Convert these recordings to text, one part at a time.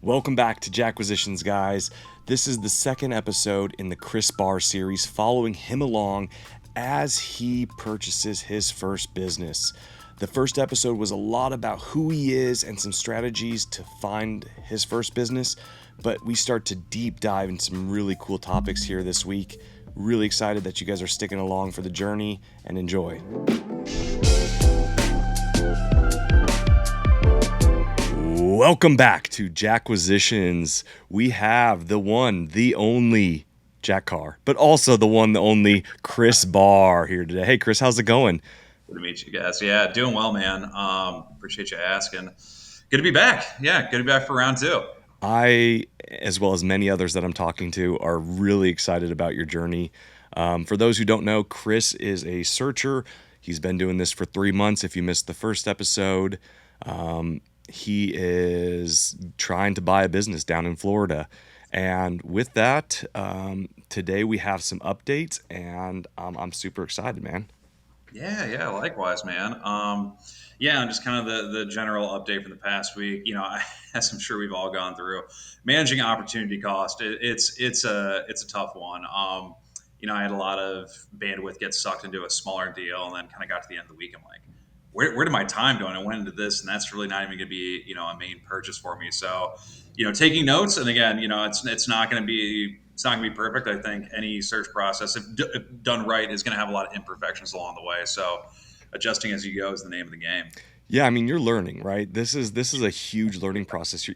Welcome back to Jackquisitions, guys. This is the second episode in the Chris Barr series, following him along as he purchases his first business. The first episode was a lot about who he is and some strategies to find his first business, but we start to deep dive into some really cool topics here this week. Really excited that you guys are sticking along for the journey, and enjoy. Welcome back to Jackquisitions. We have the one, the only Jack Carr, but also the one, the only Chris Barr here today. Hey, Chris, how's it going? Good to meet you guys. Yeah, doing well, man. Appreciate you asking. Good to be back. Yeah, good to be back for round two. I, as well as many others that I'm talking to, are really excited about your journey. For those who don't know, Chris is a searcher. He's been doing this for 3 months. If you missed the first episode, he is trying to buy a business down in Florida. And with that, today we have some updates, and I'm super excited, man. Yeah, likewise, man. Yeah, and just kind of the general update from the past week. As I'm sure we've all gone through, managing opportunity cost. It's a tough one. I had a lot of bandwidth get sucked into a smaller deal, and then kind of got to the end of the week. I'm like, where did my time go? And I went into this, and that's really not even going to be a main purchase for me. So, taking notes, and again, it's not going to be perfect. I think any search process, if done right, is going to have a lot of imperfections along the way. So, adjusting as you go is the name of the game. Yeah, I mean, you're learning, right? This is a huge learning process.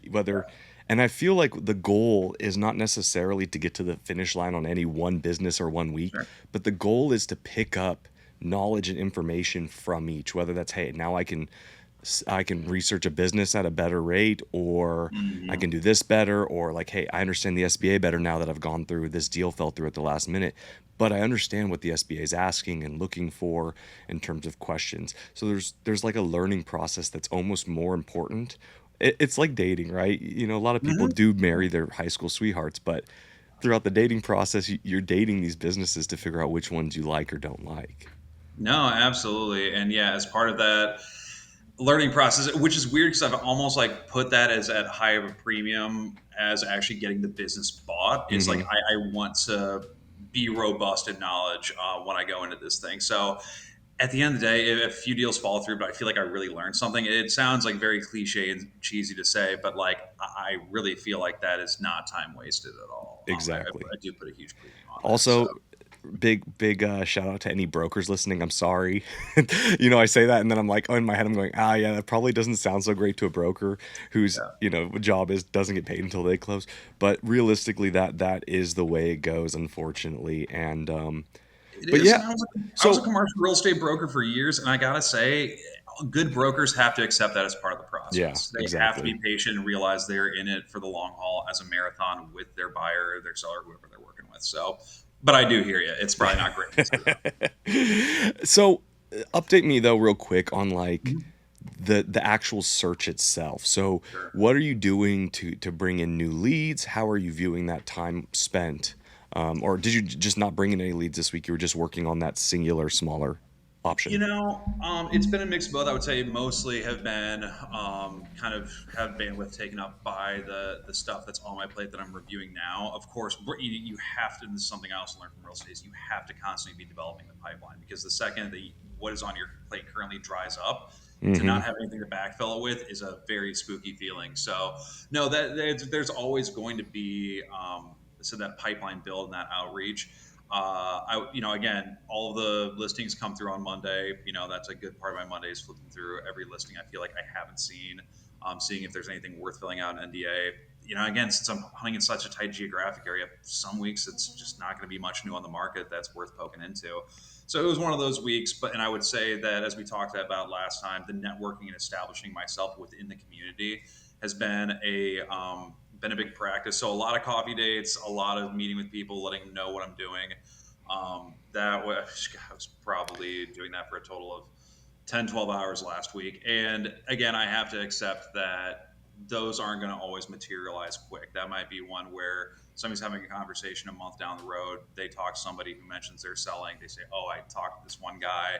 And I feel like the goal is not necessarily to get to the finish line on any one business or one week, Sure. but the goal is to pick up knowledge and information from each. Whether that's, hey, now I can research a business at a better rate, or I Mhm. can do this better, or like, hey, I understand the SBA better now that I've gone through this deal fell through at the last minute, but I understand what the SBA is asking and looking for in terms of questions. So there's like a learning process that's almost more important. It's like dating, right? A lot of people Mhm. do marry their high school sweethearts, but throughout the dating process, you're dating these businesses to figure out which ones you like or don't like. No, absolutely. And yeah, as part of that learning process, which is weird because I've almost like put that as at high of a premium as actually getting the business bought, is like Hmm. I want to be robust in knowledge when I go into this thing. So at the end of the day, if a few deals fall through, but I feel like I really learned something. It sounds like very cliche and cheesy to say, but like I really feel like that is not time wasted at all. Exactly. I do put a huge premium on that. So Also, big shout out to any brokers listening. I'm sorry. I say that and then I'm like, oh, in my head I'm going, yeah, that probably doesn't sound so great to a broker whose yeah, job is doesn't get paid until they close. But realistically, that is the way it goes, unfortunately. And it but is. yeah, And I was a so commercial real estate broker for years, and I gotta say, good brokers have to accept that as part of the yeah, process. They have to be exactly. patient and realize they're in it for the long haul as a marathon with their buyer, their seller, whoever they're working with. So, but I do hear you. It's probably not great news for them. So update me though real quick on like Mhm. the actual search itself. So Sure. what are you doing to bring in new leads? How are you viewing that time spent? Or did you just not bring in any leads this week? You were just working on that singular smaller option. It's been a mix of both. I would say mostly have been kind of have bandwidth taken up by the stuff that's on my plate that I'm reviewing now. Of course, you have to. And this is something I also learned from real estate: is you have to constantly be developing the pipeline, because the second that what is on your plate currently dries up, to Mm-hmm. not have anything to backfill it with is a very spooky feeling. So no, that there's always going to be that pipeline build and that outreach. Again, all of the listings come through on Monday. That's a good part of my Monday is flipping through every listing I feel like I haven't seen, seeing if there's anything worth filling out an NDA. Again, since I'm hunting in such a tight geographic area, some weeks it's just not going to be much new on the market that's worth poking into. So it was one of those weeks, and I would say that, as we talked about last time, the networking and establishing myself within the community has been a big practice. So a lot of coffee dates, a lot of meeting with people, letting them know what I'm doing. I was probably doing that for a total of 10, 12 hours last week. And again, I have to accept that those aren't going to always materialize quick. That might be one where somebody's having a conversation a month down the road. They talk to somebody who mentions they're selling. They say, "Oh, I talked to this one guy."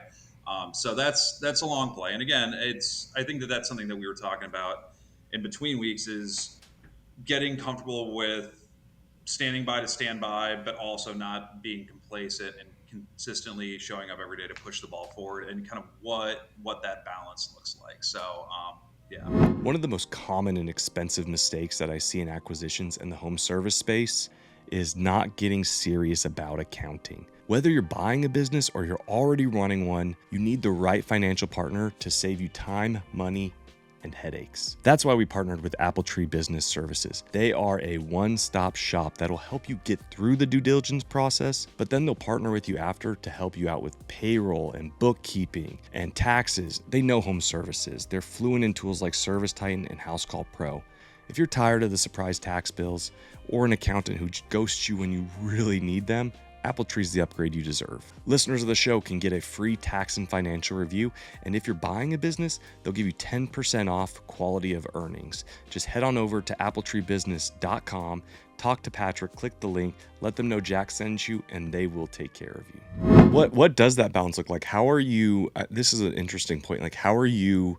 So that's a long play. And again, I think that that's something that we were talking about in between weeks is getting comfortable with standing by to stand by, but also not being complacent and consistently showing up every day to push the ball forward, and kind of what that balance looks like. So yeah. One of the most common and expensive mistakes that I see in acquisitions in the home service space is not getting serious about accounting. Whether you're buying a business or you're already running one, you need the right financial partner to save you time, money, and headaches. That's why we partnered with Appletree Business Services. They are a one-stop shop that'll help you get through the due diligence process, but then they'll partner with you after to help you out with payroll and bookkeeping and taxes. They know home services. They're fluent in tools like ServiceTitan and HouseCall Pro. If you're tired of the surprise tax bills or an accountant who ghosts you when you really need them, Appletree's the upgrade you deserve. Listeners of the show can get a free tax and financial review, and if you're buying a business, they'll give you 10% off quality of earnings. Just head on over to appletreebusiness.com, talk to Patrick, click the link, let them know Jack sends you, and they will take care of you. What does that balance look like? How are you, this is an interesting point, like how are you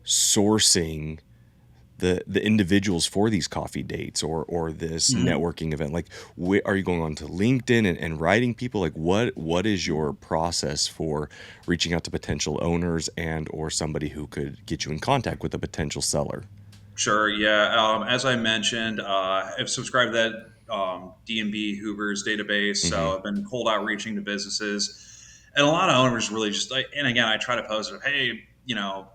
sourcing the individuals for these coffee dates or this networking event? Like, are you going on to LinkedIn and writing people? Like, what is your process for reaching out to potential owners and or somebody who could get you in contact with a potential seller? Sure. Yeah. As I mentioned, I've subscribed to that D&B Hoover's database. Mm-hmm. So I've been cold outreaching to businesses. And a lot of owners really just like, and again, I try to post it, hey,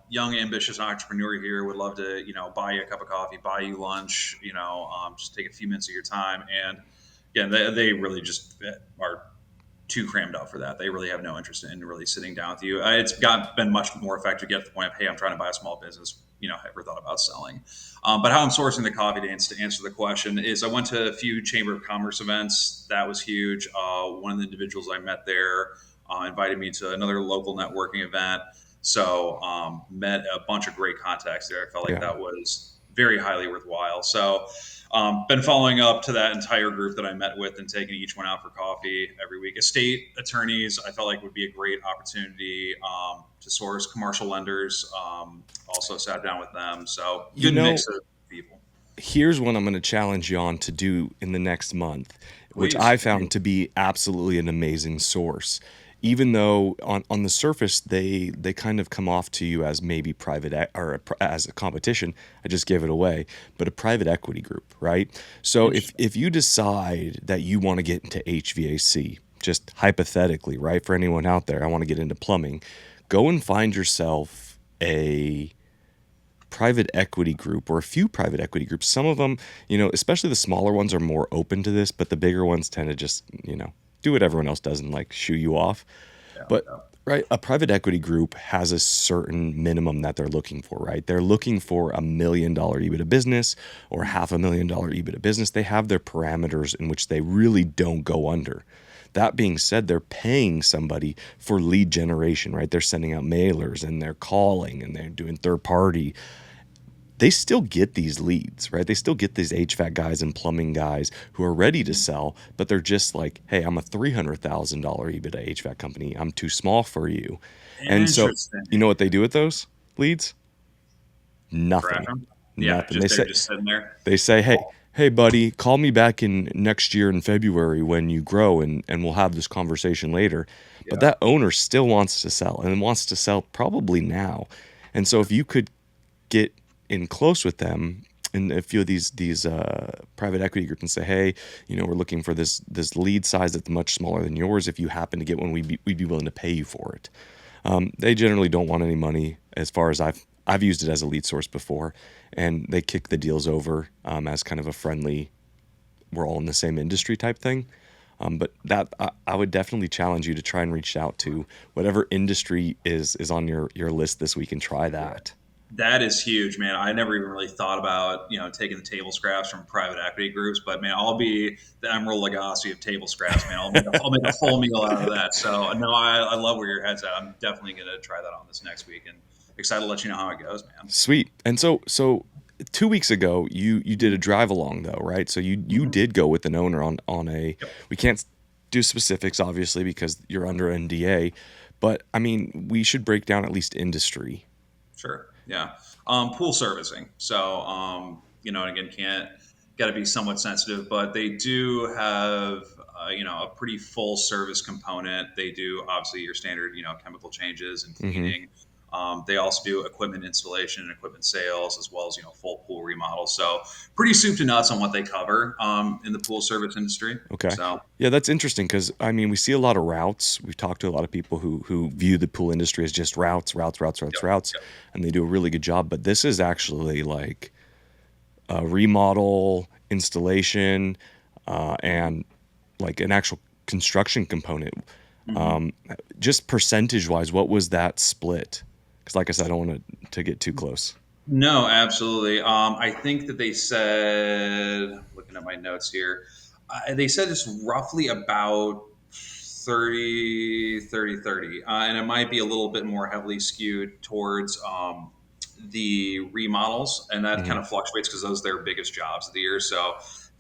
young, ambitious entrepreneur here would love to, buy you a cup of coffee, buy you lunch, just take a few minutes of your time. And again, they really just are too crammed up for that. They really have no interest in really sitting down with you. Been much more effective to get to the point of, hey, I'm trying to buy a small business. Ever thought about selling? But how I'm sourcing the coffee dates, to answer the question, is I went to a few Chamber of Commerce events. That was huge. One of the individuals I met there invited me to another local networking event. So met a bunch of great contacts there. I felt like Yeah. that was very highly worthwhile. So been following up to that entire group that I met with and taking each one out for coffee every week. Estate attorneys, I felt like would be a great opportunity to source. Commercial lenders, also sat down with them. So You good know, mix of people. here's what I'm going to challenge you on to do in the next month, which Please. I found to be absolutely an amazing source. Even though on the surface they kind of come off to you as maybe as a competition, I just gave it away, but a private equity group, right? So if you decide that you want to get into HVAC, just hypothetically, right, for anyone out there, I want to get into plumbing, go and find yourself a private equity group or a few private equity groups. Some of them, especially the smaller ones are more open to this, but the bigger ones tend to just, do what everyone else does and like shoo you off. Yeah, But yeah. right, a private equity group has a certain minimum that they're looking for, right? They're looking for $1 million EBITDA business or $500,000 EBITDA business. They have their parameters in which they really don't go under. That being said, they're paying somebody for lead generation, right? They're sending out mailers and they're calling and they're doing third party. They still get these leads, right? They still get these HVAC guys and plumbing guys who are ready to sell, but they're just like, hey, I'm a $300,000 EBITDA HVAC company. I'm too small for you. And so, Interesting. you know what they do with those leads? Trash Nothing. them. Yeah, Nothing. just they're just sitting there. Hey, hey, buddy, call me back in next year in February when you grow and we'll have this conversation later. But Yeah. that owner still wants to sell and wants to sell probably now. And so if you could get in close with them and a few of these private equity groups and say, hey, we're looking for this lead size that's much smaller than yours. If you happen to get one, we'd be willing to pay you for it. They generally don't want any money. As far as I've used it as a lead source before, and they kick the deals over as kind of a friendly, we're all in the same industry type thing. But that I would definitely challenge you to try and reach out to whatever industry is on your list this week and try that. That is huge, man. I never even really thought about, taking the table scraps from private equity groups, but man, I'll be the Emerald Lagasse of table scraps, man. I'll make a full meal out of that. So no, I love where your head's at. I'm definitely going to try that on this next week and excited to let you know how it goes, man. Sweet. And so 2 weeks ago you did a drive along though, right? So you Mhm. did go with an owner on a, Yep. we can't do specifics obviously because you're under NDA, but I mean we should break down at least industry. Sure. Yeah. Pool servicing. So, and again, can't got to be somewhat sensitive, but they do have a pretty full service component. They do obviously your standard chemical changes and Mm-hmm. cleaning. They also do equipment installation and equipment sales, as well as full pool remodels. So pretty soup to nuts on what they cover in the pool service industry. Okay. So Yeah, that's interesting because I mean we see a lot of routes. We've talked to a lot of people who view the pool industry as just routes, routes, routes, routes, yep, routes, yep. and they do a really good job. But this is actually like a remodel, installation, and like an actual construction component. Mhm. Um, just percentage wise, what was that split? Because like I said, I don't want to get too close. No, absolutely. I think that they said, looking at my notes here, they said it's roughly about 30, 30, 30. And it might be a little bit more heavily skewed towards the remodels. And that Hmm. kind of fluctuates because those are their biggest jobs of the year. So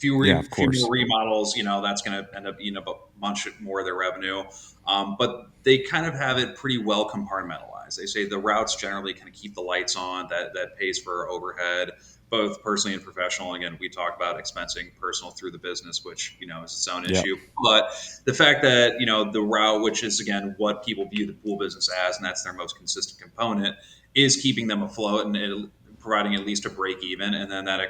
Yeah, of few more course. remodels, that's going to end up eating up a bunch more of their revenue. But they kind of have it pretty well compartmentalized. They say the routes generally kind of keep the lights on. That pays for overhead, both personally and professional. Again, we talk about expensing personal through the business, which is its own Yeah. issue. But the fact that the route, which is again what people view the pool business as, and that's their most consistent component, is keeping them afloat and providing at least a break even, and then that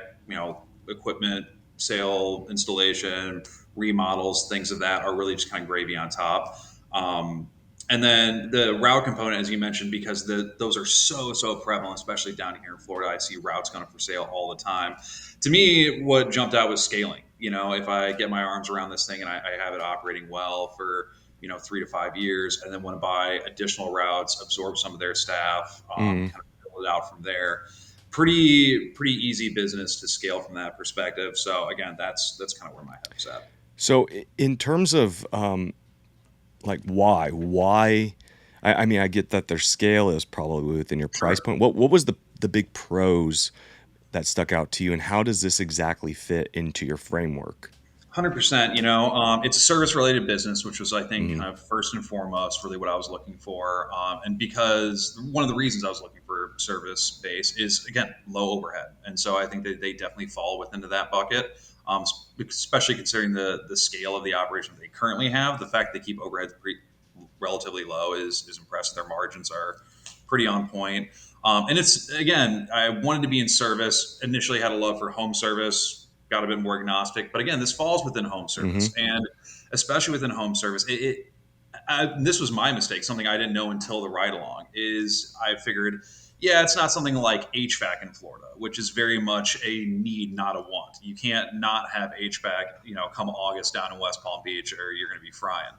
equipment sale, installation, remodels, things of that are really just kind of gravy on top. Um, and then the route component, as you mentioned, because those are so prevalent, especially down here in Florida. I see routes going for sale all the time. To me, what jumped out was scaling. If I get my arms around this thing and I have it operating well for 3 to 5 years, and then want to buy additional routes, absorb some of their staff, Hmm. kind of build it out from there. Pretty easy business to scale from that perspective. So again, that's kind of where my head was at. So in terms of like why I mean I get that their scale is probably within your price Sure. point. What was the big pros that stuck out to you, and how does this exactly fit into your framework? 100%. It's a service related business, which was, I think, Hmm. kind of first and foremost, really what I was looking for. And because one of the reasons I was looking for service base is, again, low overhead. And so I think that they definitely fall within that bucket, especially considering the scale of the operation that they currently have. The fact that they keep overhead relatively low is impressive. Their margins are pretty on point. And it's, again, I wanted to be in service. Initially, had a love for home service, got a bit more agnostic. But again, this falls within home Hmm. service, and especially within home service, this was my mistake. Something I didn't know until the ride along is I figured, yeah, it's not something like HVAC in Florida, which is very much a need, not a want. You can't not have HVAC, come August down in West Palm Beach, or you're going to be frying.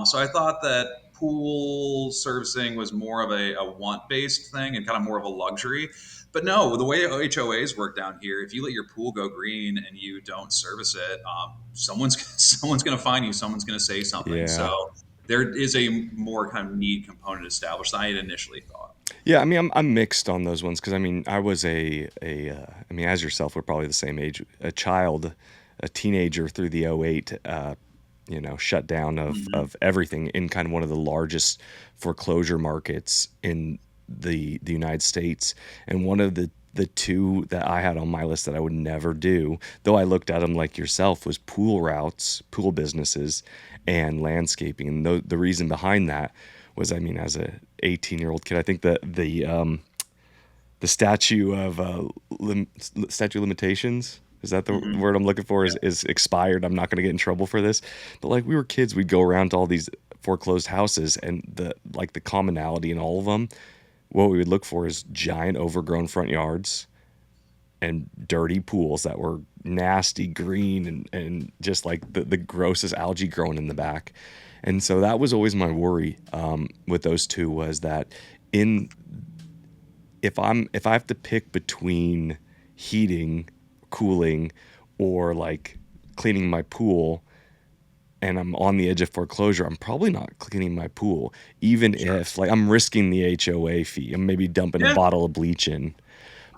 So I thought that pool servicing was more of a want based thing and kind of more of a luxury. But no, the way HOAs work down here, if you let your pool go green and you don't service it, someone's someone's going to find you. Someone's going to say something. Yeah. So there is a more kind of need component established than I had initially thought. Yeah, I mean, I'm mixed on those ones because I mean, I was I mean, as yourself, we're probably the same age, a child, a teenager through the '08, shutdown Mhm. of everything in kind of one of the largest foreclosure markets in the United States, and one of the two that I had on my list that I would never do, though I looked at them like yourself, was pool routes, pool businesses, and landscaping. And the reason behind that was, I mean, as a 18-year-old kid, I think that the statute of statute of limitations, is that the Mhm. word I'm looking for, Yeah. is expired. I'm not going to get in trouble for this, but like we were kids, we'd go around to all these foreclosed houses, and the commonality in all of them, what we would look for is giant overgrown front yards and dirty pools that were nasty green, and just like the grossest algae growing in the back. And so that was always my worry with those two, was that in if I have to pick between heating, cooling, or like cleaning my pool, and I'm on the edge of foreclosure, I'm probably not cleaning my pool, even Sure. if like I'm risking the HOA fee. I'm maybe dumping a Yeah. bottle of bleach in.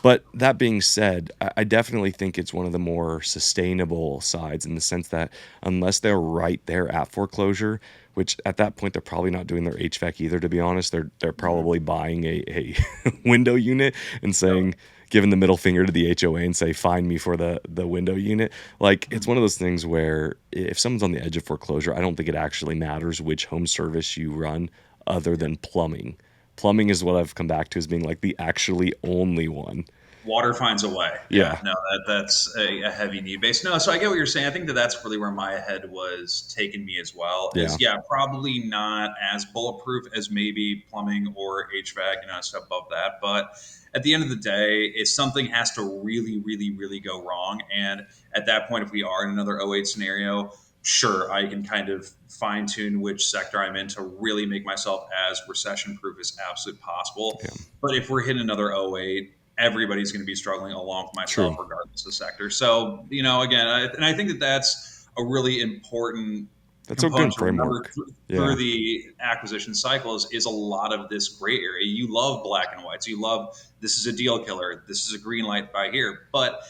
But that being said, I definitely think it's one of the more sustainable sides, in the sense that unless they're right there at foreclosure, which at that point they're probably not doing their HVAC either, to be honest. They're Mhm. probably buying a window unit and Yep. saying, giving the middle finger to the HOA and say, find me for the window unit. Like, it's one of those things where if someone's on the edge of foreclosure, I don't think it actually matters which home service you run other than plumbing. Plumbing is what I've come back to as being like the actually only one. Water finds a way. Yeah, Yeah. no, that's a heavy need base. No, so I get what you're saying. I think that that's really where my head was taking me as well. Yeah. Is probably not as bulletproof as maybe plumbing or HVAC, a step above that. But at the end of the day, if something has to really, really, really go wrong, and at that point, if we are in another '08 scenario, sure, I can kind of fine tune which sector I'm in to really make myself as recession proof as absolutely possible. Yeah. But if we're hitting another '08, everybody's going to be struggling along with myself, True. regardless of sector. So, again, and I think that that's a really important That's a component good to remember framework. through Yeah. the acquisition cycles is a lot of this gray area. You love black and whites. You love, this is a deal killer. This is a green light by here. But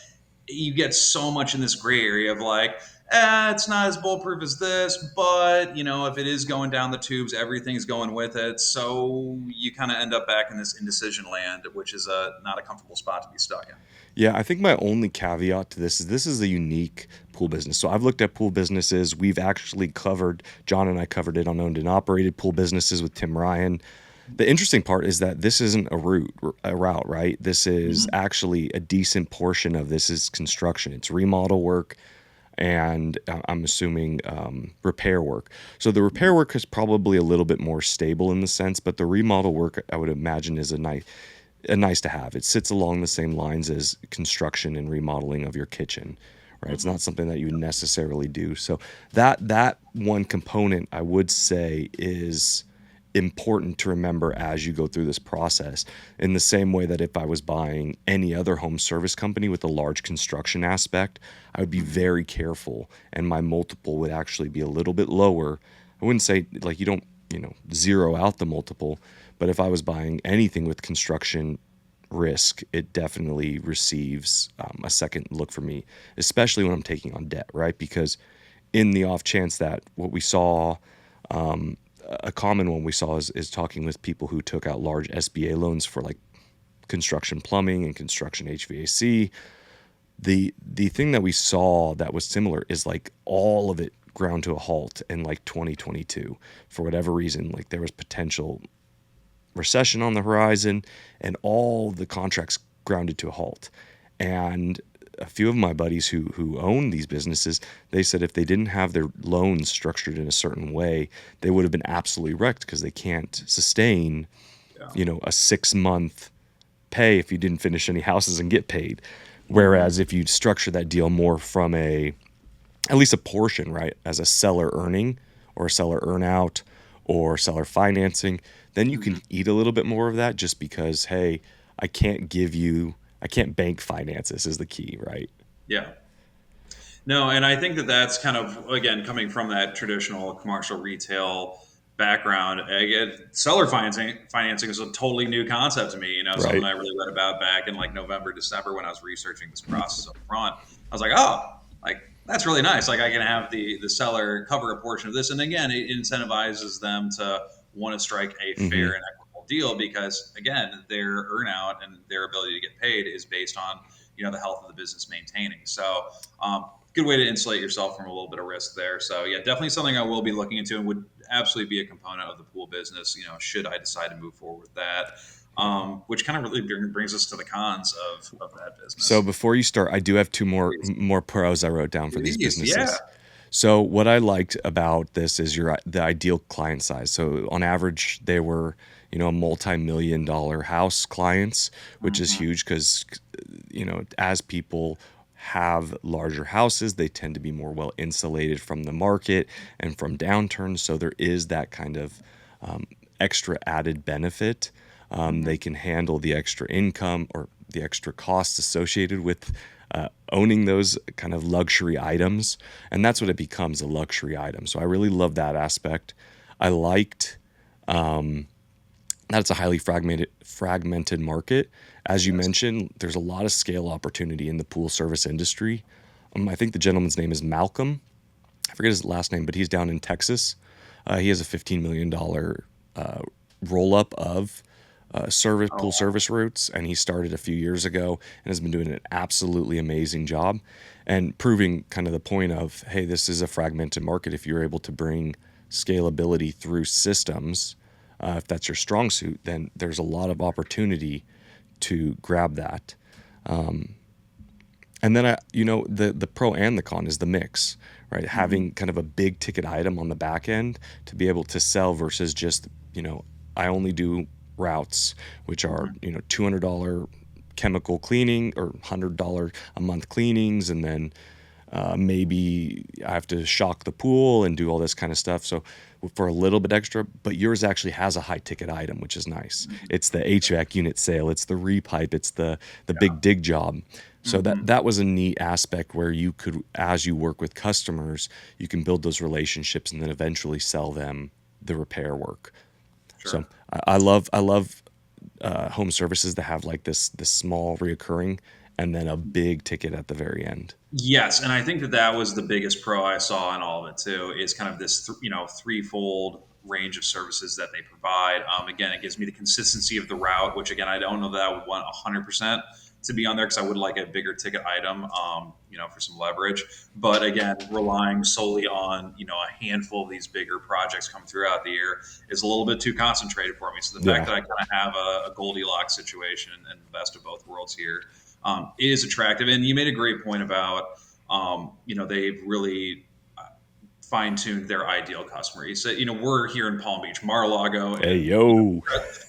you get so much in this gray area of like, it's not as bulletproof as this, but if it is going down the tubes, everything's going with it. So you kind of end up back in this indecision land, which is not a comfortable spot to be stuck in. Yeah, I think my only caveat to this is a unique pool business. So I've looked at pool businesses. We've actually John and I covered it on owned and operated pool businesses with Tim Ryan. The interesting part is that this isn't a route, right? This is actually a decent portion of this is construction. It's remodel work, and I'm assuming repair work. So the repair work is probably a little bit more stable in the sense, but the remodel work, I would imagine, is a nice to have. It sits along the same lines as construction and remodeling of your kitchen, right? It's not something that you would necessarily do. So that one component, I would say, is important to remember as you go through this process, in the same way that if I was buying any other home service company with a large construction aspect, I would be very careful, and my multiple would actually be a little bit lower. I wouldn't say like you don't zero out the multiple, but if I was buying anything with construction risk, it definitely receives a second look for me, especially when I'm taking on debt, right? Because in the off chance that what we saw, a common one we saw is talking with people who took out large SBA loans for like construction plumbing and construction HVAC. The thing that we saw that was similar is like all of it ground to a halt in like 2022 for whatever reason. Like there was potential recession on the horizon, and all the contracts grounded to a halt. And a few of my buddies who own these businesses, they said if they didn't have their loans structured in a certain way, they would have been absolutely wrecked because they can't sustain, a 6-month pay if you didn't finish any houses and get paid. Whereas if you structure that deal more from at least a portion, right, as a seller earning or a seller earn out or seller financing, then you can eat a little bit more of that just because, hey, I can't bank finances is the key, right? Yeah. No, and I think that that's kind of, again, coming from that traditional commercial retail background. Again, seller financing is a totally new concept to me. Something Right. I really read about back in like November, December when I was researching this process up front. I was like, oh, like that's really nice. Like I can have the seller cover a portion of this, and again, it incentivizes them to want to strike a Mm-hmm. fair and equitable deal because again, their earnout and their ability to get paid is based on the health of the business maintaining. So good way to insulate yourself from a little bit of risk there. So yeah, definitely something I will be looking into and would absolutely be a component of the pool business. Should I decide to move forward with that, which kind of really brings us to the cons of that business. So before you start, I do have two more pros I wrote down for these businesses. Yeah. So what I liked about this is the ideal client size. So on average, they were a multi-million-dollar house clients, which is huge because as people have larger houses, they tend to be more well insulated from the market and from downturns. So there is that kind of extra added benefit. They can handle the extra income or the extra costs associated with owning those kind of luxury items. And that's what it becomes, a luxury item. So I really love that aspect. I liked that it's a highly fragmented market. As you mentioned, there's a lot of scale opportunity in the pool service industry. I think the gentleman's name is Malcolm. I forget his last name, but he's down in Texas. He has a $15 million roll-up of Oh, pool wow. service routes, and he started a few years ago and has been doing an absolutely amazing job and proving kind of the point of, hey, this is a fragmented market. If you're able to bring scalability through systems, if that's your strong suit, then there's a lot of opportunity to grab that. And then the pro and the con is the mix, right? Mhm. Having kind of a big ticket item on the back end to be able to sell versus just, I only do routes, which are, Mhm. $200 chemical cleaning or $100 a month cleanings, and then maybe I have to shock the pool and do all this kind of stuff. So for a little bit extra, but yours actually has a high ticket item, which is nice. Mhm. It's the HVAC unit sale, it's the repipe, it's the big Yeah. dig job. So that Mhm. that was a neat aspect where you could, as you work with customers, you can build those relationships and then eventually sell them the repair work. So Sure. I love home services that have like this small reoccurring and then a big ticket at the very end. Yes, and I think that that was the biggest pro I saw in all of it too. Is kind of this, threefold range of services that they provide. Again, it gives me the consistency of the route, which again, I don't know that I would want 100% to be on there because I would like a bigger ticket item, for some leverage. But again, relying solely on a handful of these bigger projects come throughout the year is a little bit too concentrated for me. So the fact Yeah. that I kind of have a Goldilocks situation and the best of both worlds here is attractive. And you made a great point about, they've really fine tuned their ideal customer. He said, we're here in Palm Beach, Mar-a-Lago, Hey and yo.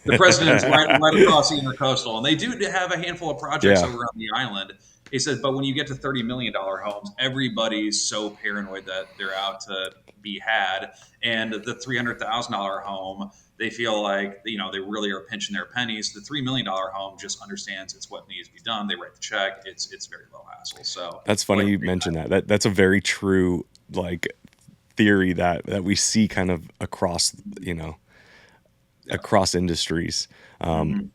the president's right across the intercoastal, and they do have a handful of projects Yeah. over on the island. He said, but when you get to $30 million homes, everybody's so paranoid that they're out to be had, and the $300,000 home, they feel like they really are pinching their pennies. The $3 million home just understands it's what needs to be done. They write the check. It's very low hassle. So That's I funny like you mentioned that. That's a very true like theory that we see kind of across, yeah. across industries. Mhm.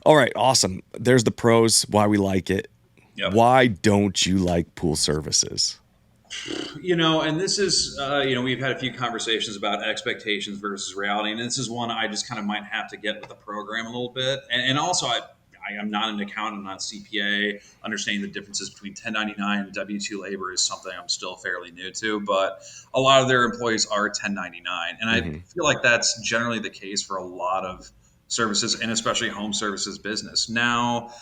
All right, awesome. There's the pros, why we like it. Yep. Why don't you like pool services? And this is, we've had a few conversations about expectations versus reality, and this is one I just kind of might have to get with the program a little bit, and also I am not an accountant, I'm not a CPA. Understanding the differences between 1099 and W-2 labor is something I'm still fairly new to, but a lot of their employees are 1099, and I Hmm. feel like that's generally the case for a lot of services, and especially home services business. Now,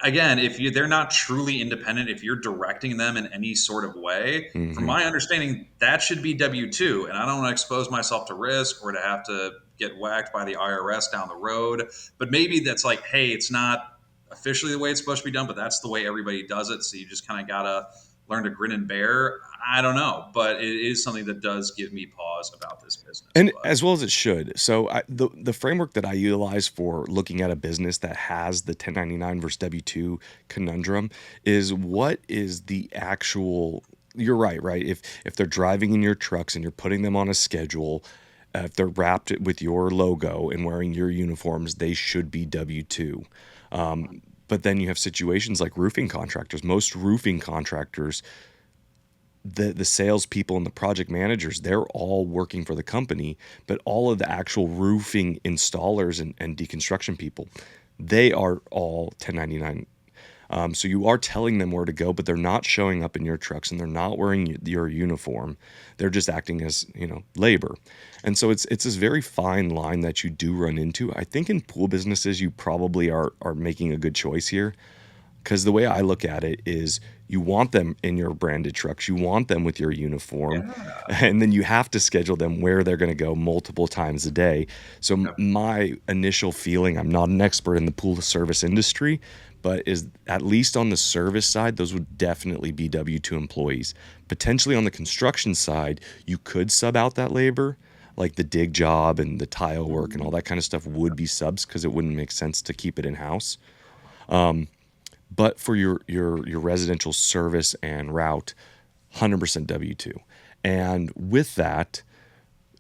again, if they're not truly independent, if you're directing them in any sort of way, from Hmm. my understanding, that should be W 2. And I don't want to expose myself to risk or to have to get whacked by the IRS down the road. But maybe that's like, hey, it's not officially the way it's supposed to be done, but that's the way everybody does it. So you just kind of got to learn to grin and bear. I don't know, but it is something that does give me pause about this business. And But as well as it should. So the framework that I utilize for looking at a business that has the 1099 versus W2 conundrum is what is the actual. You're right, right? If they're driving in your trucks and you're putting them on a schedule, if they're wrapped with your logo and wearing your uniforms, they should be W2. But then you have situations like roofing contractors. Most roofing contractors, the salespeople and the project managers, they're all working for the company, but all of the actual roofing installers and deconstruction people, they are all 1099. So you are telling them where to go, but they're not showing up in your trucks and they're not wearing your uniform. They're just acting as, labor. And so it's this very fine line that you do run into. I think in pool businesses, you probably are making a good choice here. Because the way I look at it is you want them in your branded trucks, you want them with your uniform, yeah. and then you have to schedule them where they're going to go multiple times a day. So Yep. my initial feeling, I'm not an expert in the pool service industry, but is at least on the service side, those would definitely be W-2 employees. Potentially on the construction side, you could sub out that labor, like the dig job and the tile work and all that kind of stuff would be subs because it wouldn't make sense to keep it in house. But for your residential service and route, 100% W-2. And with that,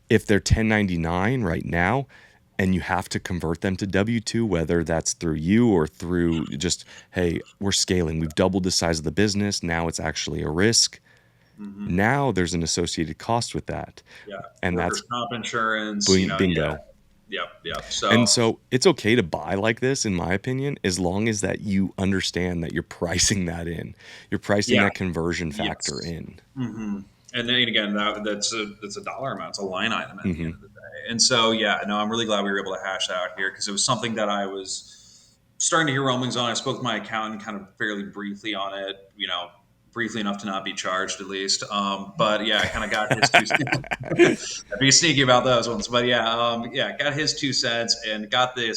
if they're 1099 right now and you have to convert them to W-2, whether that's through you or through just, hey, we're scaling, we've doubled the size of the business, now it's actually a risk. Hmm. Now there's an associated cost with that. Yeah. And that's Workers' comp insurance, bingo. Yep. Yep. And So so it's okay to buy like this, in my opinion, as long as that you understand that you're pricing that in. You're pricing yeah. that conversion factor Yes. in. hmm And then again, that's a dollar amount. It's a line item at the Hmm. end of the day. And so, yeah, no, I'm really glad we were able to hash that out here because it was something that I was starting to hear rumblings on. I spoke to my accountant kind of fairly briefly on it, briefly enough to not be charged at least. But yeah, I kind of got his two cents. I'd be sneaky about those ones. But yeah, yeah, got his 2 cents and got the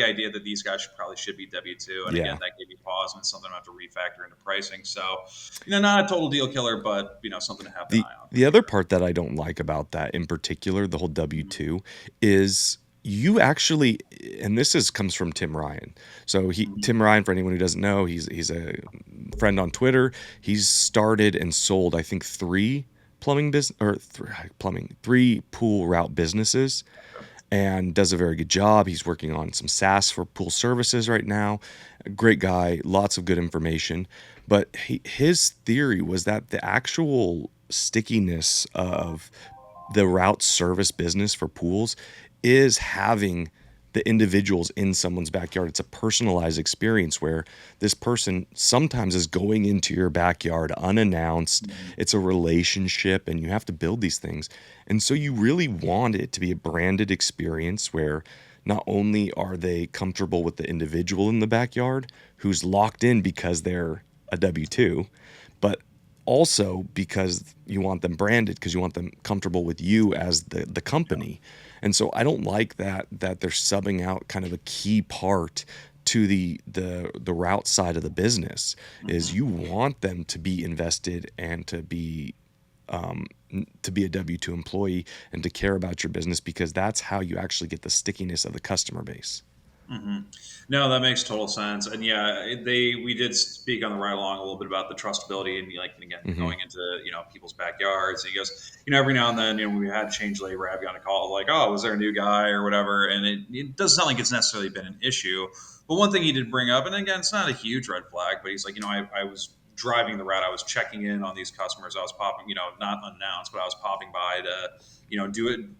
idea that these guys should be W-2. And again, Yeah. that gave me pause and it's something I have to refactor into pricing. So, not a total deal killer, but something to have an The eye on for the other sure. part that I don't like about that in particular, the whole W-2, is you actually, and this is comes from Tim Ryan. So Mhm. Tim Ryan, for anyone who doesn't know, he's a friend on Twitter. He's started and sold, I think, three pool route businesses, and does a very good job. He's working on some SaaS for pool services right now. A great guy, lots of good information. But his theory was that the actual stickiness of the route service business for pools is having the individuals in someone's backyard. It's a personalized experience where this person sometimes is going into your backyard unannounced. Mhm. It's a relationship, and you have to build these things. And so you really want it to be a branded experience where not only are they comfortable with the individual in the backyard who's locked in because they're a W 2, but also because you want them branded, because you want them comfortable with you as the company. And so I don't like that they're subbing out kind of a key part to the route side of the business. Is Mhm. you want them to be invested and to be a W-2 employee and to care about your business, because that's how you actually get the stickiness of the customer base. hmm No, that makes total sense. And yeah, we did speak on the ride along a little bit about the trustability and like again Hmm. going into people's backyards. And he goes, every now and then when we had change labor, I've gotten a call like, oh, was there a new guy or whatever, and it doesn't sound like it's necessarily been an issue. But one thing he did bring up, and again, it's not a huge red flag, but he's like, I was driving the route, I was checking in on these customers, I was popping, not unannounced, but I was popping by to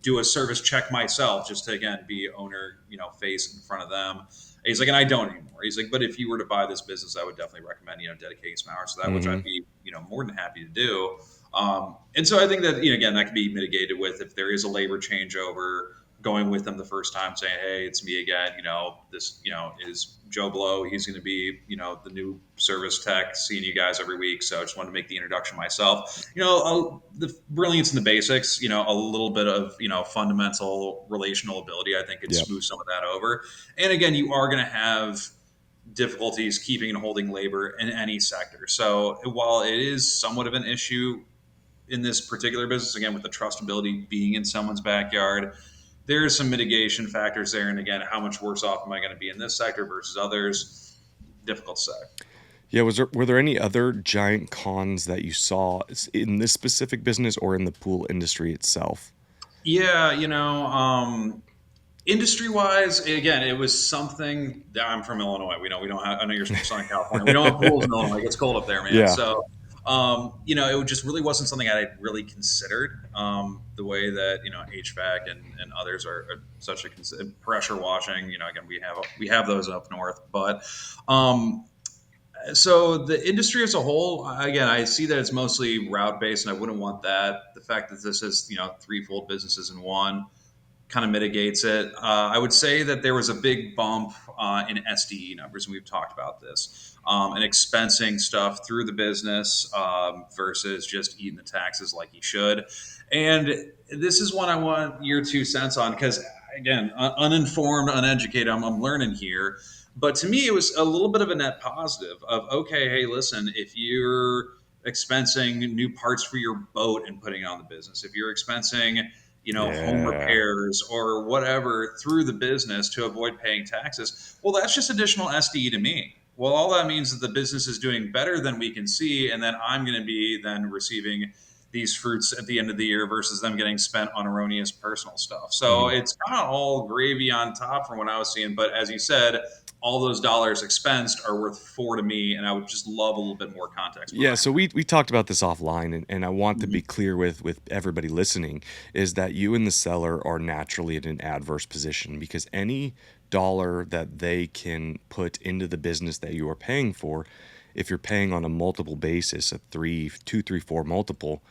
do a service check myself just to again be owner face in front of them. He's like, and I don't anymore. He's like, but if you were to buy this business, I would definitely recommend dedicating some hours to that, which I'd Hmm. be more than happy to do. And so I think that again that can be mitigated with if there is a labor changeover, going with them the first time, saying, "Hey, it's me again. This is Joe Blow. He's going to be the new service tech, seeing you guys every week. So I just wanted to make the introduction myself. The brilliance in the basics. A little bit of fundamental relational ability. I think could Yep. smooth some of that over. And again, you are going to have difficulties keeping and holding labor in any sector. So while it is somewhat of an issue in this particular business, again, with the trustability being in someone's backyard, there's some mitigation factors there. And again, how much worse off am I going to be in this sector versus others? Difficult to say. Yeah, were there any other giant cons that you saw in this specific business or in the pool industry itself? Yeah, industry wise, again, it was something that I'm from Illinois. We don't have, I know you're from Southern California. We don't have pools in Illinois. It gets cold up there, man. Yeah. So, it just really wasn't something I had really considered. The way that, HVAC and others are such a pressure washing, again, we have those up north, but, so the industry as a whole, again, I see that it's mostly route based, and I wouldn't want that. The fact that this is threefold businesses in one kind of mitigates it. I would say that there was a big bump in SDE numbers, and we've talked about this, and expensing stuff through the business versus just eating the taxes like you should. And this is one I want your 2 cents on because, again, uninformed, uneducated, I'm learning here. But to me, it was a little bit of a net positive of, okay, hey, listen, if you're expensing new parts for your boat and putting it on the business, if you're expensing home Yeah. repairs or whatever through the business to avoid paying taxes. Well, that's just additional SDE to me. Well, all that means that the business is doing better than we can see, and then I'm going to be then receiving these fruits at the end of the year versus them getting spent on erroneous personal stuff. So it's kind of all gravy on top from what I was seeing. But as you said, all those dollars expensed are worth four to me, and I would just love a little bit more context Yeah, behind so we talked about this offline, and I want that. to be clear with everybody listening is that you and the seller are naturally in an adverse position because any dollar that they can put into the business that you are paying for, if you're paying on a multiple basis, a 4 multiple,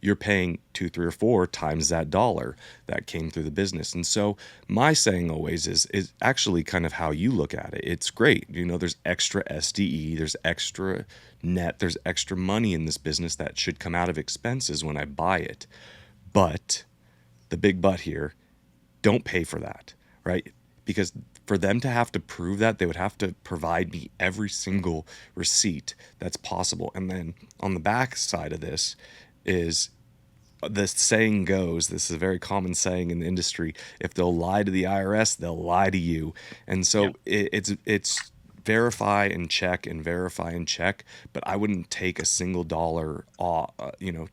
you're paying 2, 3, or 4 times that dollar that came through the business. And so my saying always is actually kind of how you look at it. It's great. There's extra SDE, there's extra net, there's extra money in this business that should come out of expenses when I buy it. But the big but here, don't pay for that, right? Because for them to have to prove that, they would have to provide me every single receipt that's possible. And then on the back side of this is the saying goes, this is a very common saying in the industry, if they'll lie to the IRS, they'll lie to you. And so Yeah. it's verify and check and verify and check, but I wouldn't take a single dollar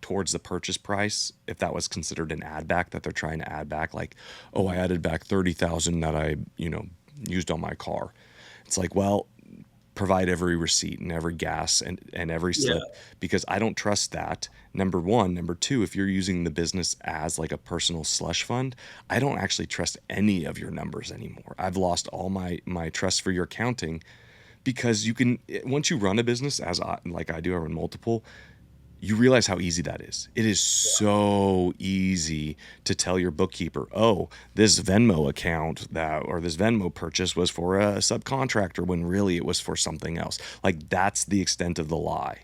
towards the purchase price if that was considered an add back that they're trying to add back, like, oh, I added back 30,000 that I used on my car. It's like, well, provide every receipt and every gas and every Yeah. slip, because I don't trust that. Number one. Number two, if you're using the business as like a personal slush fund, I don't actually trust any of your numbers anymore. I've lost all my trust for your accounting, because you can, once you run a business like I do, I run multiple, you realize how easy that is. It is so easy to tell your bookkeeper, oh, this Venmo account or this Venmo purchase was for a subcontractor when really it was for something else. Like, that's the extent of the lie.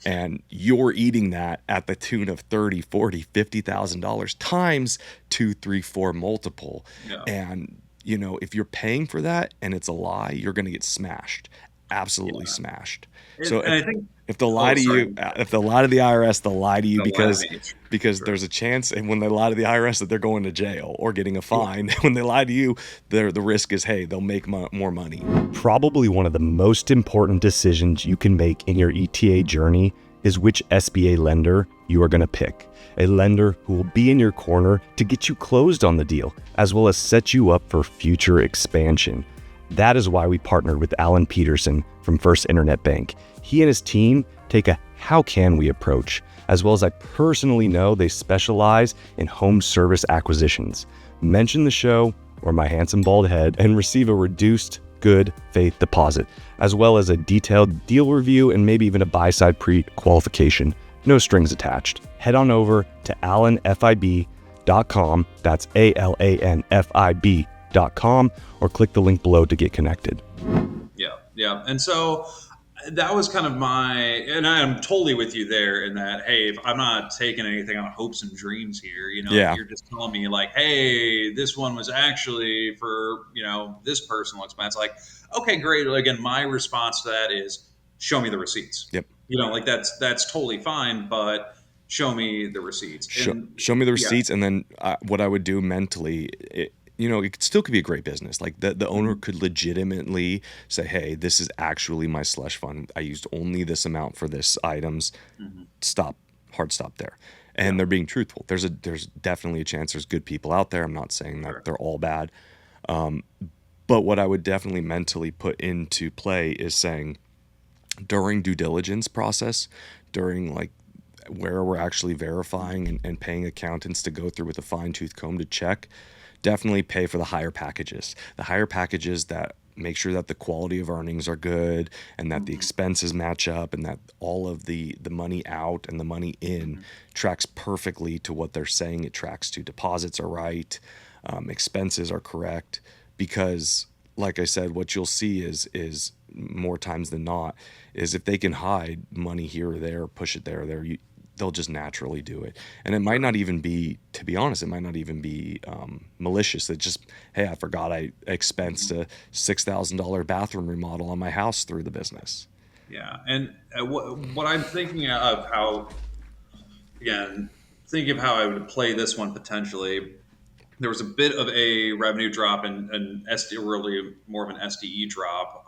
And you're eating that at the tune of 30, 40, $50,000 times 2, 3, 4 multiple. Yeah. And, if you're paying for that and it's a lie, you're going to get smashed. Absolutely Yeah. smashed. So And I think, if they'll lie oh, to sorry. you, if they'll lie to the IRS, they'll lie to you No, lie to because me. because Sure. there's a chance, and when they lie to the IRS, that they're going to jail or getting a Yeah. fine. When they lie to you, the risk is, hey, they'll make more money. Probably one of the most important decisions you can make in your ETA journey is which SBA lender you are going to pick. A lender who will be in your corner to get you closed on the deal, as well as set you up for future expansion. That is why we partnered with Alan Peterson from First Internet Bank. He and his team take a how can we approach, as well as I personally know they specialize in home service acquisitions. Mention the show or my handsome bald head and receive a reduced good faith deposit, as well as a detailed deal review and maybe even a buy-side pre-qualification. No strings attached. Head on over to alanfib.com. That's alanfib.com, or click the link below to get connected. Yeah. And so that was kind of and I'm totally with you there in that, hey, if I'm not taking anything on hopes and dreams here, Yeah. you're just telling me like, hey, this one was actually for, this personal expense. Like, okay, great. Again, my response to that is show me the receipts. Yep. Like that's totally fine, but show me the receipts. Show me the receipts, and then what I would do mentally, it still could be a great business. Like the owner could legitimately say, hey, this is actually my slush fund. I used only this amount for this items. Hard stop there. And they're being truthful. There's definitely a chance there's good people out there. I'm not saying that they're all bad. But what I would definitely mentally put into play is saying, during due diligence process, during like where we're actually verifying and paying accountants to go through with a fine-tooth comb to check, definitely pay for the higher packages. The higher packages that make sure that the quality of earnings are good and that the expenses match up and that all of the money out and the money in tracks perfectly to what they're saying it tracks to. Deposits are right, expenses are correct, because like I said, what you'll see is more times than not is if they can hide money here or there, push it there or there, they'll just naturally do it. And it might not even be, to be honest, it might not even be malicious. It just, hey, I forgot I expensed a $6,000 bathroom remodel on my house through the business. Yeah. And what I'm thinking of how, again, thinking of how I would play this one potentially, there was a bit of a revenue drop and really more of an SDE drop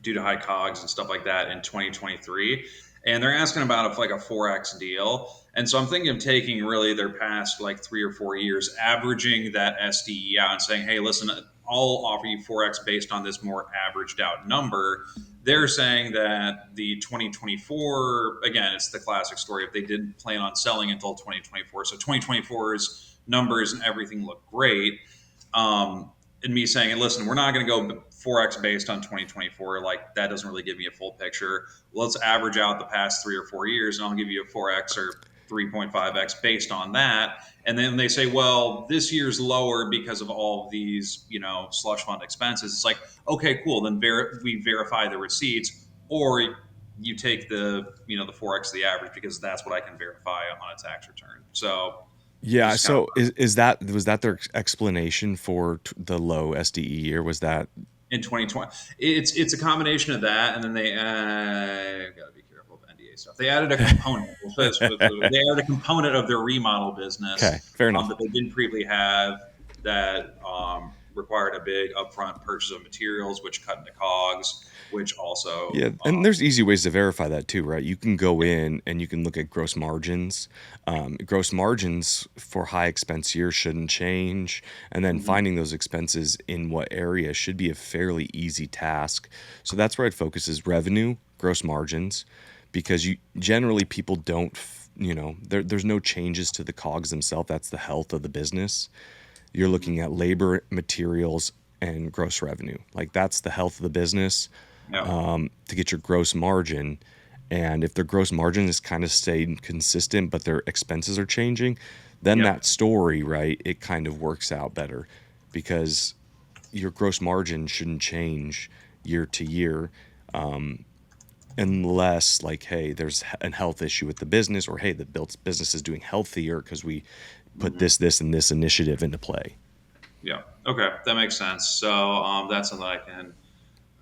due to high COGS and stuff like that in 2023. and they're asking about like a 4x deal. And so I'm thinking of taking really their past like 3 or 4 years, averaging that SDE out and saying, hey, listen, I'll offer you 4x based on this more averaged out number. They're saying that the 2024, again, it's the classic story if they didn't plan on selling until 2024. So 2024's numbers and everything look great. And me saying, listen, we're not going to go 4x based on 2024. Like that doesn't really give me a full picture. Let's average out the past 3 or 4 years, and I'll give you a 4x or 3.5x based on that. And then they say, well, this year's lower because of all of these, slush fund expenses. It's like, okay, cool. Then we verify the receipts, or you take the 4x the average because that's what I can verify on a tax return. So Yeah. just kind of So was that their explanation for the low SDE year? Was that in 2020. It's a combination of that, and then they got to be careful of NDA stuff. They added a component. They added a component of their remodel okay? business Fair enough. that they didn't previously have that required a big upfront purchase of materials, which cut into COGS, which also Yeah, and there's easy ways to verify that too, right? You can go in and you can look at gross margins. Gross margins for high expense years shouldn't change, and then mhm, finding those expenses in what area should be a fairly easy task. So that's where I'd focus is revenue, gross margins, because you generally people don't, there's no changes to the COGS themselves. That's the health of the business. You're mhm. looking at labor, materials, and gross revenue. Like that's the health of the business Yeah, to get your gross margin. And if their gross margin is kind of stayed consistent, but their expenses are changing, then yep, that story, right, it kind of works out better because your gross margin shouldn't change year to year unless, like, hey, there's a health issue with the business, or hey, the business is doing healthier because we put mhm, this, and this initiative into play. yeah. Okay, that makes sense. So that's something I can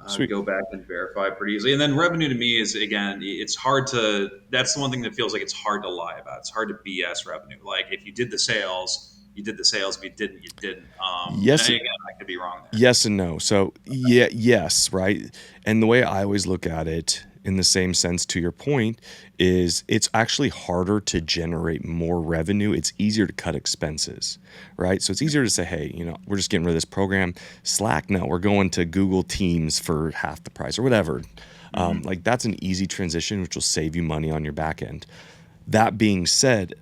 Sweet. go back and verify pretty easily. And then revenue to me is again, it's hard to. That's the one thing that feels like it's hard to lie about. It's hard to BS revenue. Like if you did the sales, you did the sales. If you didn't, you didn't. And Yes, again, I could be wrong there. yes and no. So yeah, yes, right. And the way I always look at it, in the same sense to your point, is it's actually harder to generate more revenue. It's easier to cut expenses, right? So it's easier to say, hey, we're just getting rid of this program. Slack, no, we're going to Google Teams for half the price or whatever. Hmm. Like that's an easy transition, which will save you money on your back end. That being said,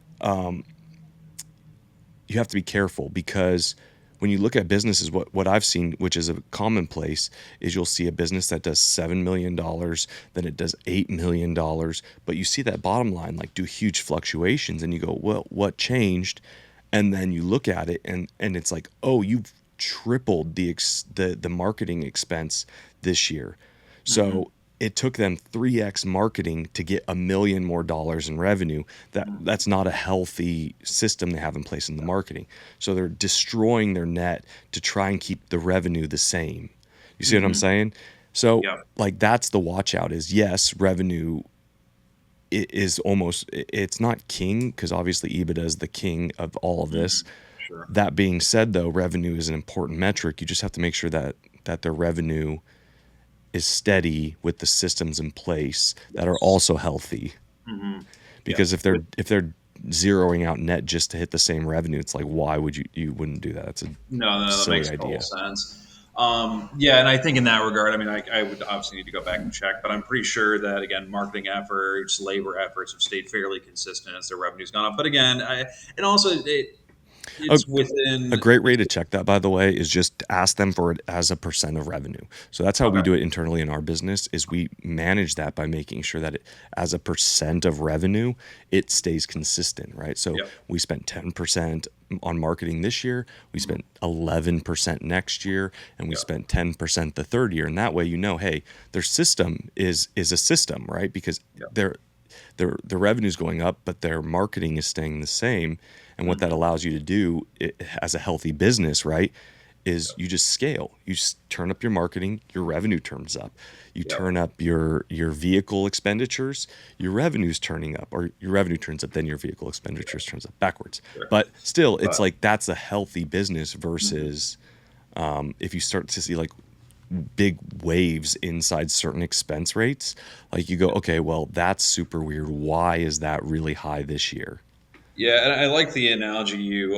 you have to be careful because when you look at businesses, what I've seen, which is a commonplace, is you'll see a business that does $7 million, then it does $8 million, but you see that bottom line like do huge fluctuations, and you go, well, what changed? And then you look at it, and it's like, oh, you've tripled the marketing expense this year. Hmm. So it took them 3x marketing to get $1 million more in revenue. That's not a healthy system they have in place in the marketing. So they're destroying their net to try and keep the revenue the same. You see what I'm Hmm. saying? So Yeah. like that's the watch out is, yes, revenue is almost, it's not king because obviously EBITDA is the king of all of this. Hmm. Sure. That being said, though, revenue is an important metric. You just have to make sure that their revenue is steady with the systems in place that are Yes. also healthy. Hmm. Yeah. Because if they're zeroing out net just to hit the same revenue, it's like, why would you wouldn't do that? It's a No, no, that silly makes total idea. sense. Yeah, and I think in that regard, I mean, I would obviously need to go back and check, but I'm pretty sure that again, marketing efforts, labor efforts have stayed fairly consistent as their revenue's gone up. But again, and also A, it's a within. great way to check that, by the way, is just ask them for it as a percent of revenue. So that's how we Okay. do it internally in our business is we manage that by making sure that as a percent of revenue, it stays consistent, right? So Yep. we spent 10% on marketing this year, we Mhm. spent 11% next year, and we Yep. spent 10% the third year. And that way, hey, their system is a system, right? Because Yep. their revenue's going up, but their marketing is staying the same. And what that Mhm. allows you to do as a healthy business, right, is Yep. you just scale. You just turn up your marketing, your revenue turns up. You Yep. turn up your vehicle expenditures, your revenue's turning up, or your revenue turns up, then your vehicle expenditures turns up backwards. Sure. But still, it's But like that's a healthy business mhm. versus if you start to see like big waves inside certain expense rates. Like you go, okay, well, that's super weird. Why is that really high this year? Yeah, and I like the analogy you